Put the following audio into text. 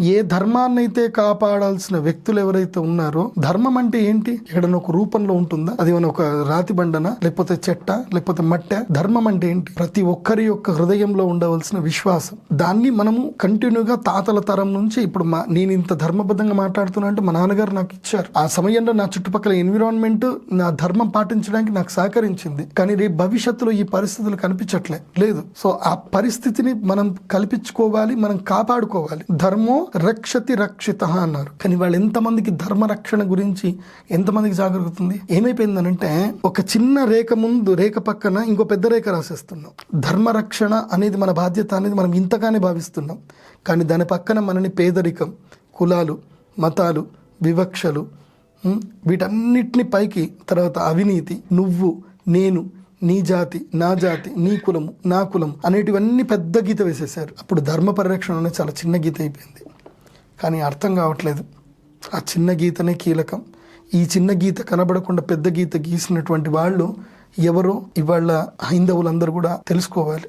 ఏ ధర్మాన్ని అయితే కాపాడాల్సిన వ్యక్తులు ఎవరైతే ఉన్నారో, ధర్మం అంటే ఏంటి? ఎక్కడైనా ఒక రూపంలో ఉంటుందా? అది మన ఒక రాతి బండన, లేకపోతే చెట్ట, లేకపోతే మట్టె? ధర్మం అంటే ఏంటి? ప్రతి ఒక్కరి యొక్క హృదయంలో ఉండవలసిన విశ్వాసం. దాన్ని మనము కంటిన్యూగా తాతల తరం నుంచి ఇప్పుడు నేను ఇంత ధర్మబద్ధంగా మాట్లాడుతున్నా అంటే మా నాన్నగారు నాకు ఇచ్చారు. ఆ సమయంలో నా చుట్టుపక్కల ఎన్విరాన్మెంట్ నా ధర్మం పాటించడానికి నాకు సహకరించింది. కానీ రేపు భవిష్యత్తులో ఈ పరిస్థితులు లేదు. సో ఆ పరిస్థితిని మనం కల్పించుకోవాలి, మనం కాపాడుకోవాలి. ధర్మో రక్షతి రక్షిత అన్నారు. కానీ వాళ్ళు ఎంతమందికి ధర్మ రక్షణ గురించి ఎంతమందికి జాగృతి ఉంది? ఏమైపోయిందనంటే ఒక చిన్న రేఖ ముందు, రేఖ పక్కన ఇంకో పెద్ద రేఖ రాసేస్తున్నాం. ధర్మ రక్షణ అనేది మన బాధ్యత అనేది మనం ఇంతగానే భావిస్తున్నాం. కానీ దాని పక్కన మనని పేదరికం, కులాలు, మతాలు, వివక్షలు, వీటన్నిటిని పైకి, తర్వాత అవినీతి, నువ్వు నేను, నీ జాతి నా జాతి, నీ కులము నా కులము అనేటివన్నీ పెద్ద గీత వేసేసారు. అప్పుడు ధర్మ పరిరక్షణ అనేది చాలా చిన్న గీత అయిపోయింది. కానీ అర్థం కావట్లేదు. ఆ చిన్న గీతనే కీలకం. ఈ చిన్న గీత కనబడకుండా పెద్ద గీత గీసినటువంటి వాళ్ళు ఎవరో ఇవాళ హైందవులందరూ కూడా తెలుసుకోవాలి.